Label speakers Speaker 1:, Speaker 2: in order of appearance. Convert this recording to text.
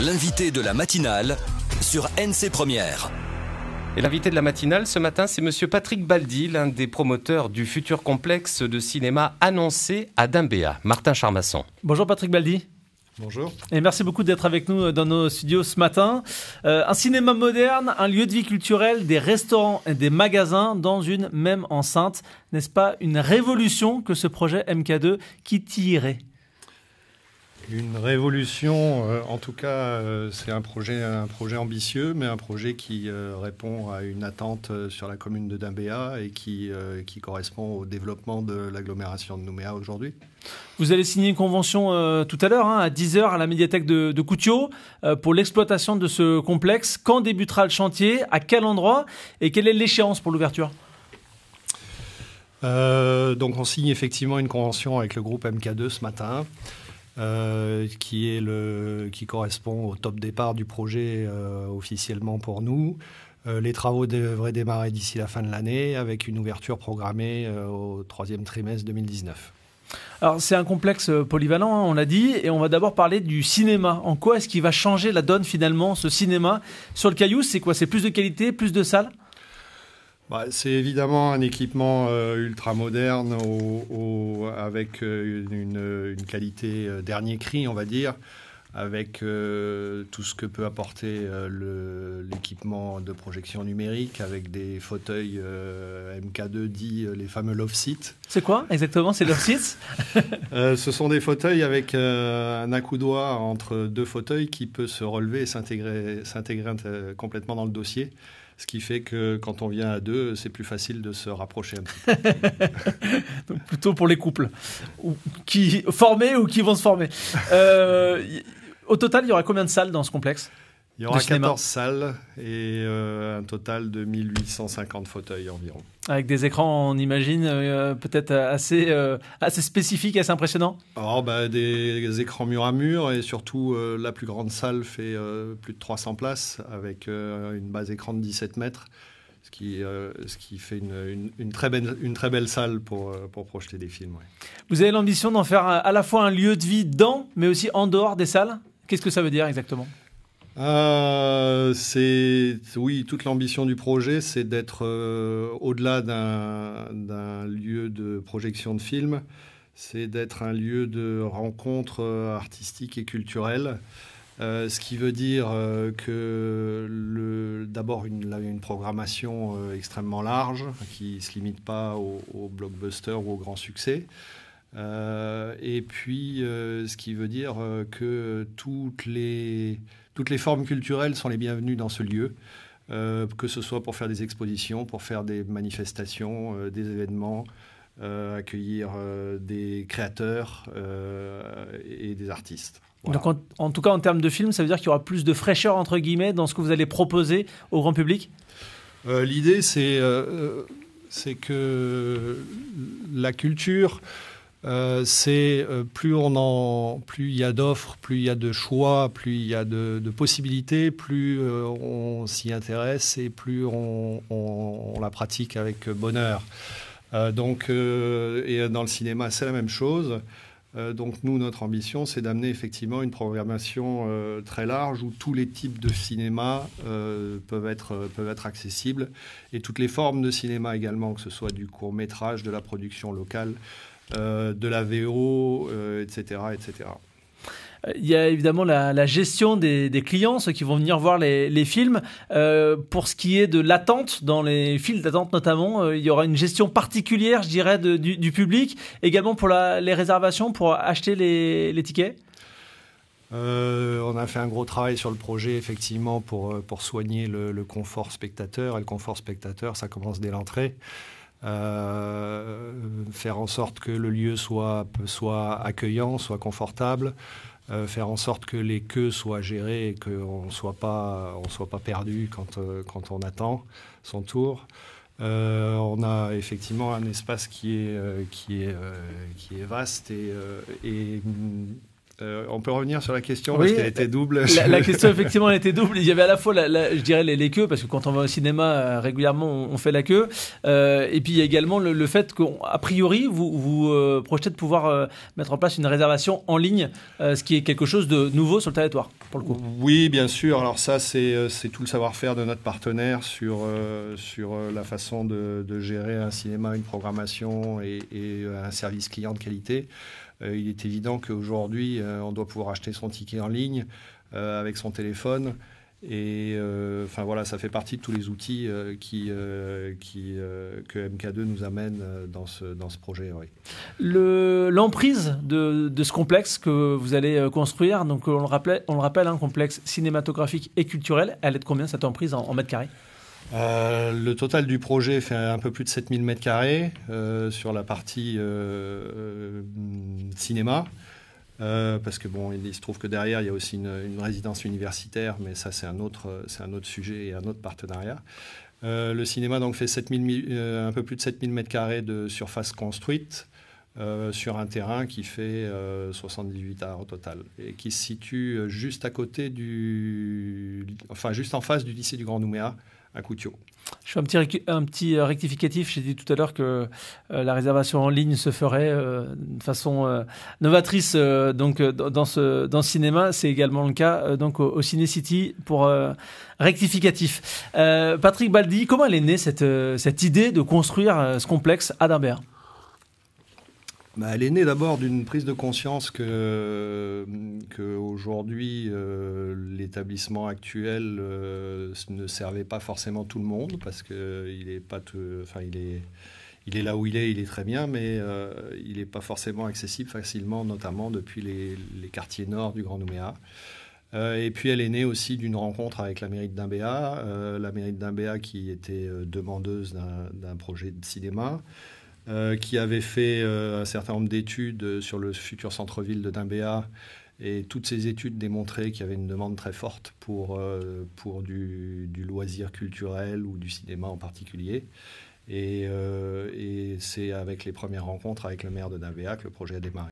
Speaker 1: L'invité de la matinale sur NC Première.
Speaker 2: Et l'invité de la matinale ce matin, c'est monsieur Patrick Baldi, l'un des promoteurs du futur complexe de cinéma annoncé à Dimbéa. Martin Charmasson.
Speaker 3: Bonjour Patrick Baldi.
Speaker 4: Bonjour.
Speaker 3: Et merci beaucoup d'être avec nous dans nos studios ce matin. Un cinéma moderne, un lieu de vie culturelle, des restaurants et des magasins dans une même enceinte. N'est-ce pas une révolution que ce projet MK2 qui tirait ?
Speaker 4: Une révolution, en tout cas, c'est un projet ambitieux, mais un projet qui répond à une attente sur la commune de Dimbéa et qui correspond au développement de l'agglomération de Nouméa aujourd'hui.
Speaker 3: Vous allez signer une convention tout à l'heure, à 10h, à la médiathèque de Koutiaux, pour l'exploitation de ce complexe. Quand débutera le chantier ? À quel endroit ? Et quelle est l'échéance pour l'ouverture ?
Speaker 4: Donc on signe effectivement une convention avec le groupe MK2 ce matin. Qui correspond au top départ du projet officiellement pour nous. Les travaux devraient démarrer d'ici la fin de l'année avec une ouverture programmée au troisième trimestre 2019.
Speaker 3: Alors c'est un complexe polyvalent, on l'a dit, et on va d'abord parler du cinéma. En quoi est-ce qu'il va changer la donne finalement, ce cinéma ? Sur le Caillou, c'est quoi ? C'est plus de qualité, plus de salles ?
Speaker 4: C'est évidemment un équipement ultra moderne avec une qualité dernier cri, on va dire, avec tout ce que peut apporter l'équipement de projection numérique, avec des fauteuils MK2 dits les fameux love seats.
Speaker 3: C'est quoi exactement ces love seats ?
Speaker 4: Ce sont des fauteuils avec un accoudoir entre deux fauteuils qui peut se relever et s'intégrer complètement dans le dossier. Ce qui fait que quand on vient à deux, c'est plus facile de se rapprocher un petit peu.
Speaker 3: Donc plutôt pour les couples qui formés ou qui vont se former. Au total, il y aura combien de salles dans ce complexe ?
Speaker 4: Il y aura 14 salles et un total de 1850 fauteuils environ. Avec
Speaker 3: des écrans, on imagine, peut-être assez spécifiques, assez impressionnants ?
Speaker 4: Alors, des écrans mur à mur et surtout la plus grande salle fait plus de 300 places avec une base écran de 17 mètres, ce qui fait une très belle salle pour projeter des films. Ouais.
Speaker 3: Vous avez l'ambition d'en faire à la fois un lieu de vie dans, mais aussi en dehors des salles ? Qu'est-ce que ça veut dire exactement ?
Speaker 4: Toute l'ambition du projet, c'est d'être au-delà d'un lieu de projection de films, c'est d'être un lieu de rencontre artistique et culturelle, ce qui veut dire que d'abord une programmation extrêmement large, qui ne se limite pas au blockbuster ou au grand succès. Et puis, ce qui veut dire que toutes les formes culturelles sont les bienvenues dans ce lieu, que ce soit pour faire des expositions, pour faire des manifestations, des événements, accueillir des créateurs et des artistes. Voilà.
Speaker 3: Donc en tout cas, en termes de films, ça veut dire qu'il y aura plus de fraîcheur, entre guillemets, dans ce que vous allez proposer au grand public ?
Speaker 4: L'idée, c'est que la culture... plus il y a d'offres, plus il y a de choix, plus il y a de possibilités, plus on s'y intéresse et plus on la pratique avec bonheur. Et dans le cinéma, c'est la même chose. Donc nous, notre ambition, c'est d'amener effectivement une programmation très large où tous les types de cinéma peuvent être accessibles et toutes les formes de cinéma également, que ce soit du court-métrage, de la production locale, de la VO, etc., etc.
Speaker 3: Il y a évidemment la gestion des clients, ceux qui vont venir voir les films. Pour ce qui est de l'attente, dans les files d'attente notamment, il y aura une gestion particulière, je dirais, du public. Également pour les réservations, pour acheter les tickets.
Speaker 4: On a fait un gros travail sur le projet, effectivement, pour soigner le confort spectateur. Et le confort spectateur, ça commence dès l'entrée. Faire en sorte que le lieu soit accueillant, soit confortable, faire en sorte que les queues soient gérées et qu'on soit pas perdu quand on attend son tour. On a effectivement un espace qui est vaste et On peut revenir sur la question
Speaker 3: Oui,
Speaker 4: parce qu'elle était double.
Speaker 3: La question, effectivement, elle était double. Il y avait à la fois, je dirais, les queues, parce que quand on va au cinéma, régulièrement, on fait la queue. Et puis, il y a également le fait qu'a priori, vous projetez de pouvoir mettre en place une réservation en ligne, ce qui est quelque chose de nouveau sur le territoire, pour le coup.
Speaker 4: Oui, bien sûr. Alors ça, c'est tout le savoir-faire de notre partenaire sur la façon de gérer un cinéma, une programmation et un service client de qualité. Il est évident qu'aujourd'hui, on doit pouvoir acheter son ticket en ligne avec son téléphone. Et enfin voilà, ça fait partie de tous les outils que MK2 nous amène dans ce projet. Oui.
Speaker 3: L'emprise de ce complexe que vous allez construire, donc on le rappelle, un complexe cinématographique et culturel, elle est de combien cette emprise en mètres carrés?
Speaker 4: Le total du projet fait un peu plus de 7000 mètres carrés sur la partie cinéma. Parce que bon, il se trouve que derrière il y a aussi une résidence universitaire, mais ça c'est un autre sujet et un autre partenariat. Le cinéma donc fait un peu plus de 7000 mètres carrés de surface construite sur un terrain qui fait 78 arts au total et qui se situe juste à côté juste en face du lycée du Grand Nouméa à Coutiot.
Speaker 3: Je fais un petit rectificatif. J'ai dit tout à l'heure que la réservation en ligne se ferait de façon novatrice donc dans ce cinéma. C'est également le cas donc au Ciné City pour rectificatif. Patrick Baldi, comment elle est née cette idée de construire ce complexe à Dimbéa?
Speaker 4: Elle est née d'abord d'une prise de conscience que aujourd'hui l'établissement actuel ne servait pas forcément tout le monde parce que il est là où il est très bien, mais il n'est pas forcément accessible facilement, notamment depuis les quartiers nord du Grand Nouméa. Et puis elle est née aussi d'une rencontre avec la mairie de Dimbéa, la mairie de Dimbéa qui était demandeuse d'un projet de cinéma. Qui avait fait un certain nombre d'études sur le futur centre-ville de Dimbéa. Et toutes ces études démontraient qu'il y avait une demande très forte pour du loisir culturel ou du cinéma en particulier. Et c'est avec les premières rencontres avec le maire de Dimbéa que le projet a démarré.